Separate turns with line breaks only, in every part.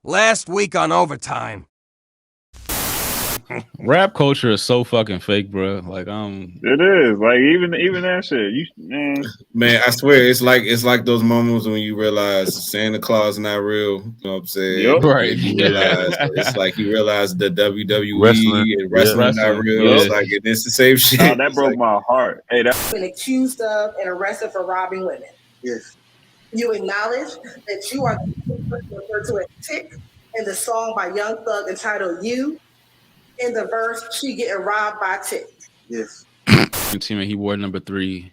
Last week on overtime.
Rap culture is so fucking fake, bro. Like,
It is like even that shit.
Man, I swear it's like those moments when you realize Santa Claus not real. You know what I'm saying?
Yep.
Right.
You realize it's like you realize the WWE
Wrestling.
and wrestling not real.
Yep.
It's like it's the same shit.
Oh, that broke my heart. Hey, that's
been accused of and arrested for robbing women.
Yes.
You acknowledge that you are referred to as Tick in the song by Young Thug entitled "You." In the verse, she getting robbed by Tick.
Yes.
Team, he wore number 3,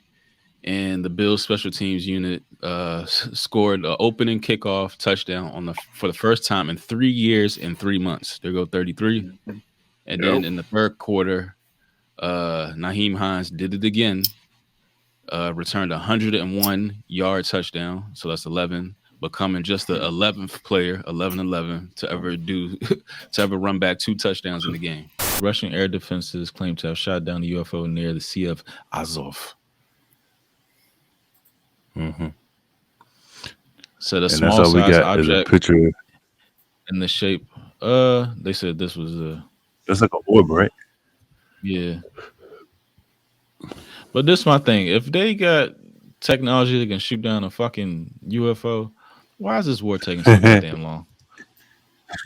and the Bills special teams unit scored an opening kickoff touchdown for the first time in 3 years and 3 months. There go 33, and then in the third quarter, Nyheim Hines did it again. Returned a 101-yard touchdown, so that's 11, becoming just the 11th player, 11-11, to ever run back 2 touchdowns in the game. Russian air defenses claim to have shot down the UFO near the Sea of Azov.
Mm-hmm.
So the
And
small
that's all we
size
got is a
object
picture.
in the shape. They said this was
That's like an orb, right?
yeah. But this is my thing. If they got technology that can shoot down a fucking UFO, why is this war taking so goddamn long?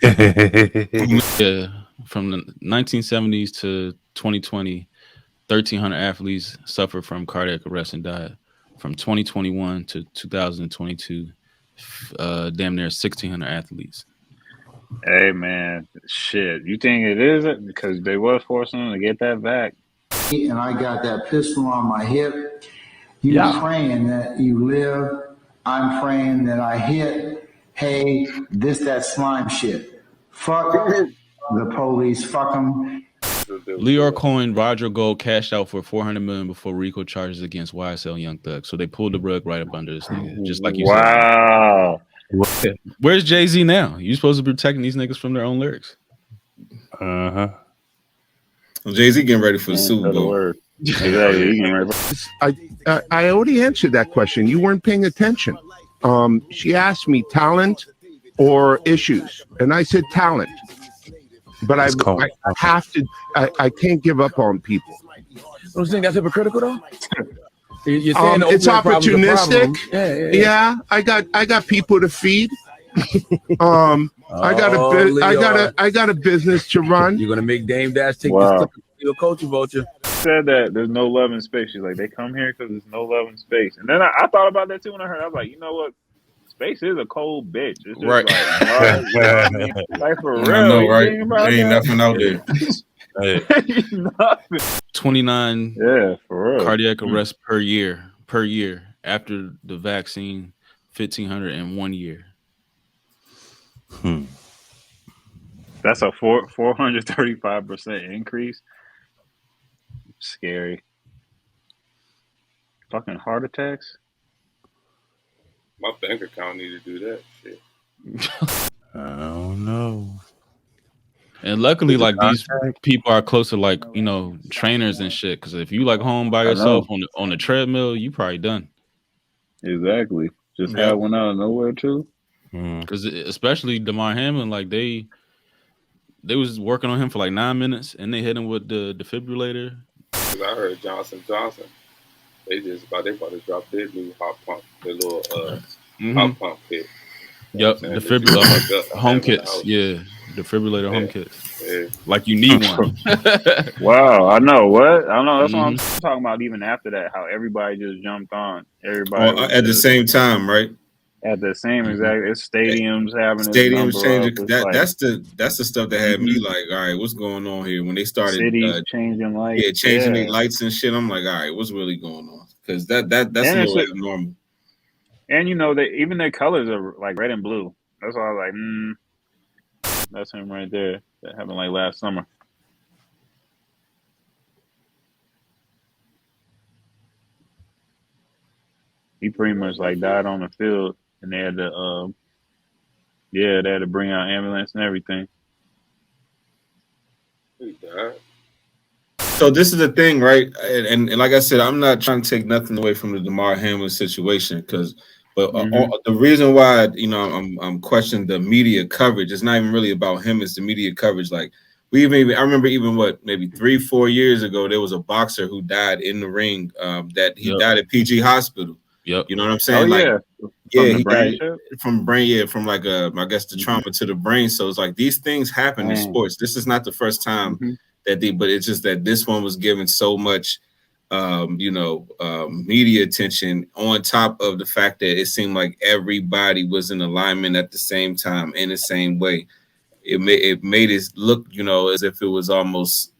Yeah, from the 1970s to 2020, 1,300 athletes suffered from cardiac arrest and died. From 2021 to 2022, damn near 1,600 athletes.
Hey man, shit. You think it isn't because they was forcing them to get that back?
And I got that pistol on my hip. You praying that you live. I'm praying that I hit. Hey, that slime shit. Fuck the police. Fuck them.
Leor Cohen, Roger Gold cashed out for $400 million before RICO charges against YSL Young Thug. So they pulled the rug right up under this nigga, just like you said.
Wow.
Where's Jay-Z now? You supposed to be protecting these niggas from their own lyrics.
Uh-huh.
Well, Jay-Z getting ready for the Super Bowl.
I already answered that question. You weren't paying attention. She asked me talent or issues, and I said talent. But I have to. I can't give up on people.
Don't you think that's hypocritical though? You're saying
it's opportunistic. Yeah, I got people to feed. I got a business to run.
You're gonna make Dame Dash take your culture vulture.
Said that there's no love in space. She's like, they come here because there's no love in space. And then I thought about that too when I heard. I was like, you know what? Space is a cold bitch. It's just
right.
Like, you know what I mean? Like for real.
I know, right? There ain't nothing out there.
29
for real.
cardiac arrests per year after the vaccine, 1,500 in 1 year.
That's a 435% increase. Scary. Fucking heart attacks.
My bank account need to do that shit.
I don't know.
And luckily, like these people are close to like trainers and shit. Because if you like home by yourself on the treadmill, you probably done.
Exactly. Just had one out of nowhere too.
Because especially Demar Hamlin, like they was working on him for like 9 minutes, and they hit him with the defibrillator.
Because I heard Johnson. They about to drop their new hot pump, their little hot pump kit.
Yep, defibrillator home kits. Yeah, defibrillator home kits. Yeah. Like you need one.
Wow, I know what I know. That's what I'm talking about. Even after that, how everybody just jumped on. Everybody
at the same time, right?
At the same exact. It's stadiums having
changing. That's the stuff that had me like, all right, what's going on here? When they started
changing lights,
changing their lights and shit. I'm like, all right, what's really going on? Because that's a little like normal.
And even their colors are like red and blue. That's why I was like, that's him right there. That happened like last summer. He pretty much like died on the field, and they had to, they had to bring out ambulance and everything.
He died.
So this is the thing, right? And like I said, I'm not trying to take nothing away from the Demar Hamlin situation because But the reason why, you know, I'm questioning the media coverage. It's not even really about him. It's the media coverage. Like I remember even maybe 3-4 years ago, there was a boxer who died in the ring. That he died at PG Hospital.
Yep.
You know what I'm saying?
From the brain shit?
From brain, from like I guess the trauma to the brain. So it's like these things happen in sports. This is not the first time but it's just that this one was given so much media attention on top of the fact that it seemed like everybody was in alignment at the same time in the same way. It made it look, as if it was almost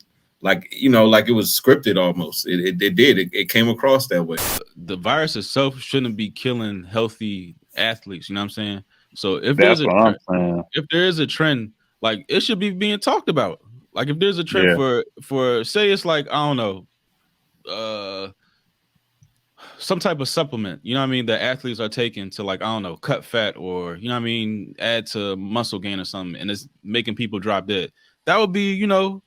like it was scripted almost. It came across that way.
The virus itself shouldn't be killing healthy athletes. You know what I'm saying? So if
That's
there's
what I'm saying.
if there is a trend, like it should be being talked about. Like if there's a trend for say it's like, I don't know, some type of supplement, you know what I mean, that athletes are taking to, like, I don't know, cut fat or, you know what I mean, add to muscle gain or something, and it's making people drop dead. That would be, a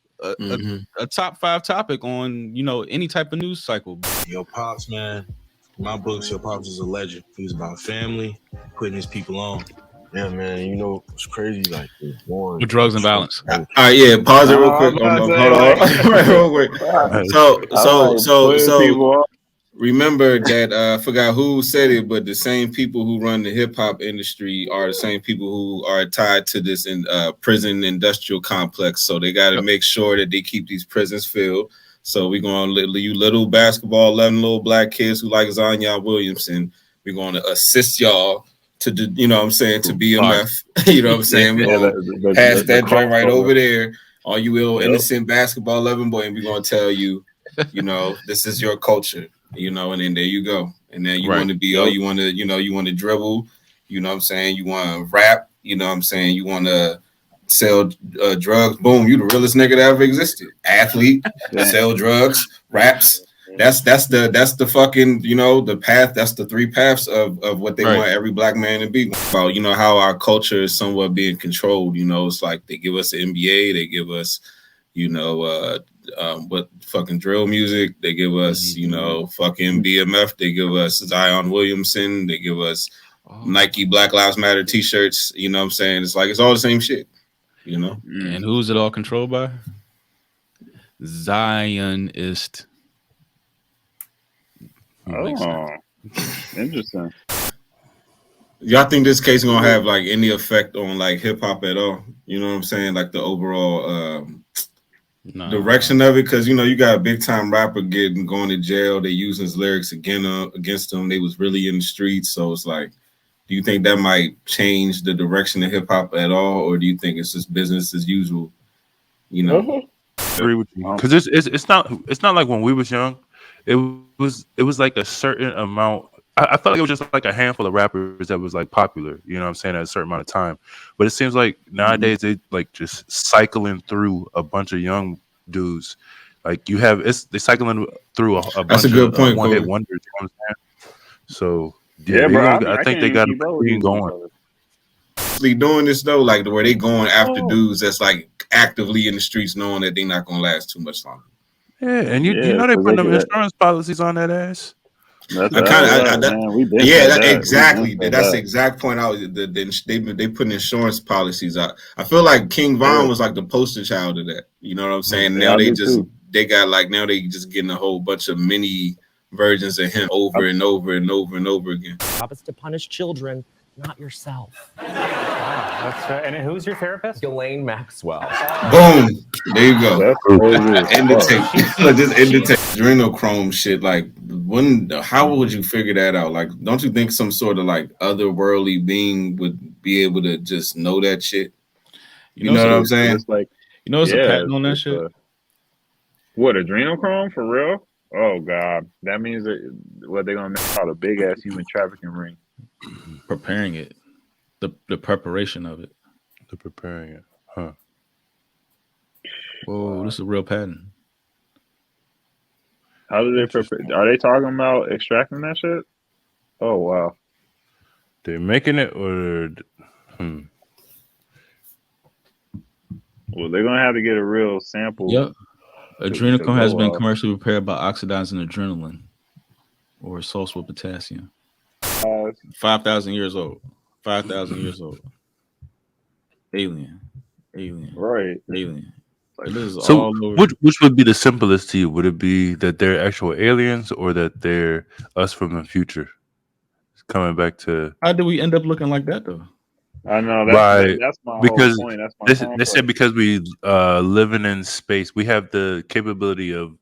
top 5 topic on, any type of news cycle.
Yo, Pops, man, my books, your Pops is a legend. He was about family, putting his people on. Yeah, man, it's crazy, like,
with drugs and violence.
All right, yeah, pause it real quick. Hold on. Real quick. So remember that I forgot who said it, but the same people who run the hip hop industry are the same people who are tied to this prison industrial complex. So they got to make sure that they keep these prisons filled. So we're going to you little basketball 11 little black kids who like Zion Williamson. We're going to assist y'all to do, to BMF. You know what I'm saying? We're going to pass that joint right over there. All you little innocent basketball 11 boy, and we're going to tell you, this is your culture. And then there you go. And then you want to be, you want to dribble, you know what I'm saying? You want to rap, you know what I'm saying? You want to sell drugs. Boom, you the realest nigga that ever existed. Athlete, sell drugs, raps. That's the fucking, the path. That's the 3 paths of what they want every black man to be. About, how our culture is somewhat being controlled. It's like they give us the NBA, they give us, what fucking drill music, they give us, fucking BMF, they give us Zion Williamson, they give us Nike Black Lives Matter t-shirts, you know what I'm saying? It's like it's all the same shit,
And who's it all controlled by? Zionist.
Interesting.
Y'all think this case is gonna have like any effect on like hip hop at all? You know what I'm saying? Like the overall direction of it, because you got a big time rapper going to jail. They using his lyrics against them. They was really in the streets, so it's like, do you think that might change the direction of hip hop at all, or do you think it's just business as usual?
I agree with you, because it's not like when we was young. It was like a certain amount. I felt like it was just like a handful of rappers that was like popular, you know what I'm saying, at a certain amount of time. But it seems like nowadays they like just cycling through a bunch of young dudes. Like they cycling through a bunch of one-hit wonders, you know what I'm saying? So bro, I think they got a thing going.
Doing this though, like where they going after dudes that's like actively in the streets, knowing that they're not gonna last too much longer.
Yeah, and you know they put them insurance policies on that ass.
Exactly. That's the exact point. They put insurance policies out. I feel like King Von was like the poster child of that. You know what I'm saying? Now they just getting a whole bunch of mini versions of him over and over and over and over again.
It's to punish children, not yourself.
That's right. And who's your therapist?
Elaine Maxwell.
Boom. There you go. End the tape. Just end the tape. Adrenochrome shit. Like, how would you figure that out? Like, don't you think some sort of like otherworldly being would be able to just know that shit? You know what I'm saying?
It's like,
it's a patent on that shit.
What, adrenochrome for real? Oh God, that means that they're gonna make out a big ass human trafficking ring.
Preparing it. The preparation of it.
The preparing it. Huh.
Whoa, this is a real patent.
How do they prepare? Are they talking about extracting that shit? Oh wow.
They're making it or
Well, they're gonna have to get a real sample.
Yep. Adrenochrome has been commercially prepared by oxidizing adrenaline or salts with potassium. 5,000 years old. 5,000 years old. Alien.
Right.
Alien. Like, this is
So,
all over.
which would be the simplest to you? Would it be that they're actual aliens, or that they're us from the future? Coming back to
how do we end up looking like that though?
I know that's my
because
whole point. That's my
they said because we living in space, we have the capability of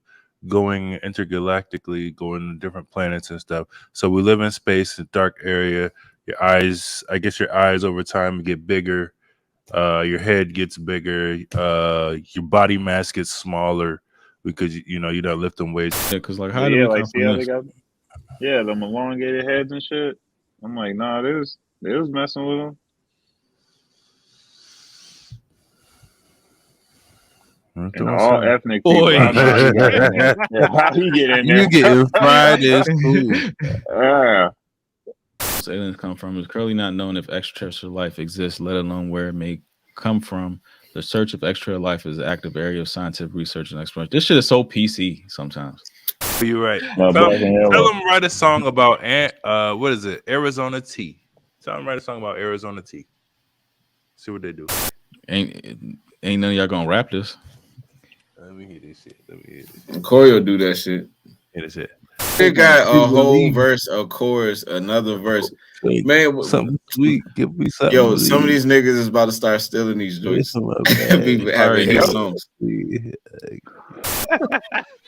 going intergalactically, going to different planets and stuff. So we live in space, a dark area. Your eyes over time get bigger. Your head gets bigger. Your body mass gets smaller because you don't lifting weights.
Yeah, because like how do we come
see
from
how
this?
they got them elongated heads and shit. I'm like, nah, they was messing with them. And all ethnic people. I know how you got in there. Yeah, how he get in there?
You getting fried as food.
Aliens come from is currently not known if extraterrestrial life exists, let alone where it may come from. The search of extraterrestrial life is an active area of scientific research and exploration. This shit is so PC sometimes.
You're right. Tell them write a song about what is it? Arizona tea. Tell them write a song about Arizona tea. See what they do.
Ain't none of y'all gonna rap this.
Let me hear this shit.
Corey will do that shit.
Hear this shit.
They got a whole verse, a chorus, another verse. Man,
something sweet. Give me something.
Yo, some of these niggas is about to start stealing these joints. Be having hit songs.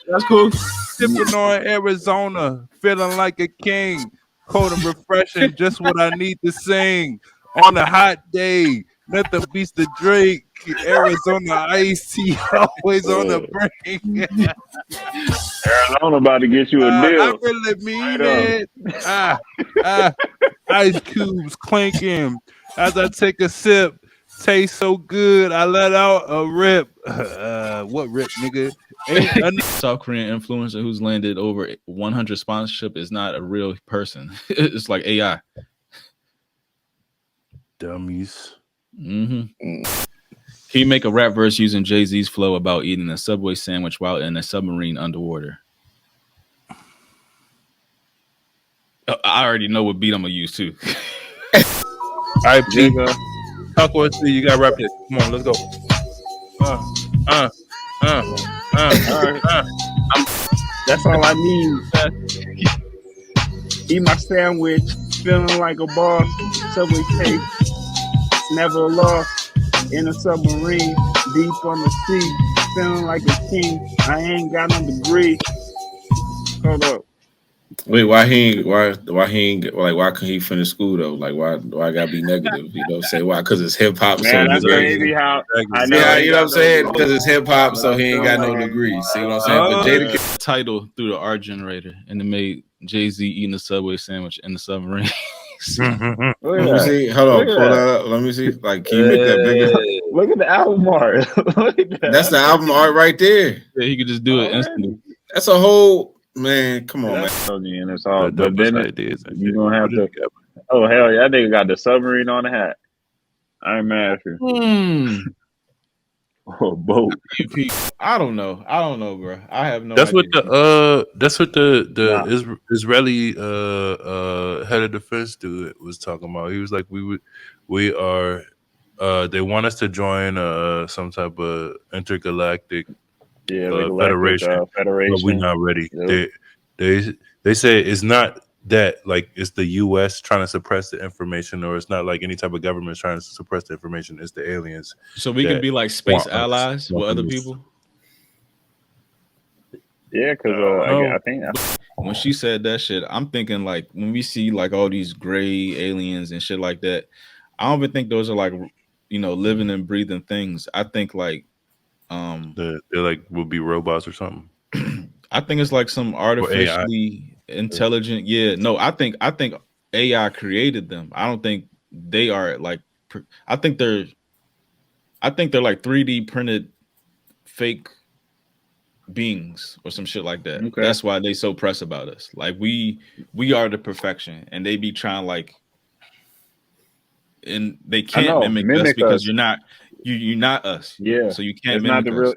That's cool. Sipping on Arizona, feeling like a king. Cold and refreshing, just what I need to sing. On a hot day, nothing beats the drink. Arizona iced tea, always on the brink.
Arizona about to get you a deal.
I really mean it. Ice cubes clinking as I take a sip. Tastes so good, I let out a rip. What rip, nigga?
South Korean influencer who's landed over 100 sponsorship is not a real person. It's like AI.
Dummies.
Mm-hmm. Can you make a rap verse using Jay-Z's flow about eating a Subway sandwich while in a submarine underwater? I already know what beat I'm gonna use too.
All right, P. Talk with us. You gotta rap this. Come on, let's go.
That's all I need. Eat my sandwich, feeling like a boss. Subway taste, never lost. In a submarine, deep on the sea, feeling like a king. I ain't got no degree. Hold up.
Wait, why couldn't he finish school though? Like why I gotta be negative? Say why? Because it's hip hop.
Man, that's crazy how I know.
Yeah, you know what I'm saying? Because it's hip hop, so he ain't got no degree. See what I'm saying? But Jada
title through the art generator, and it made Jay-Z eating a Subway sandwich in the submarine.
Let me see. Hold on, pull that up. Let me see. Like, can you make that bigger?
Look at the album art.
That's the album art right there.
Yeah, he could just do it instantly.
That's a whole man. Come on, man.
And it's all, but then you're gonna have to. Oh hell yeah, that nigga got the submarine on the hat. I ain't mad at you. Oh, boat.
I don't know, bro. I have no.
That's
idea.
That's what the Israeli head of defense dude was talking about. He was like, we are. They want us to join some type of intergalactic federation, but we're not ready. Yep. They say it's not that like it's the U.S. trying to suppress the information, or it's not like any type of government trying to suppress the information. It's the aliens.
So we can be like space allies with other people.
Yeah, because I think
when she said that shit, I'm thinking like when we see like all these gray aliens and shit like that, I don't even think those are like living and breathing things. I think like
they're like will be robots or something.
I think it's like some artificially intelligent. Yeah, no, I think AI created them. I don't think they are like. I think they're like 3D printed fake beings or some shit like that. Okay. That's why they so press about us. Like we are the perfection, and they be trying like, and they can't mimic us because you're not us.
Yeah,
so you can't
it's
mimic
not the real.
us.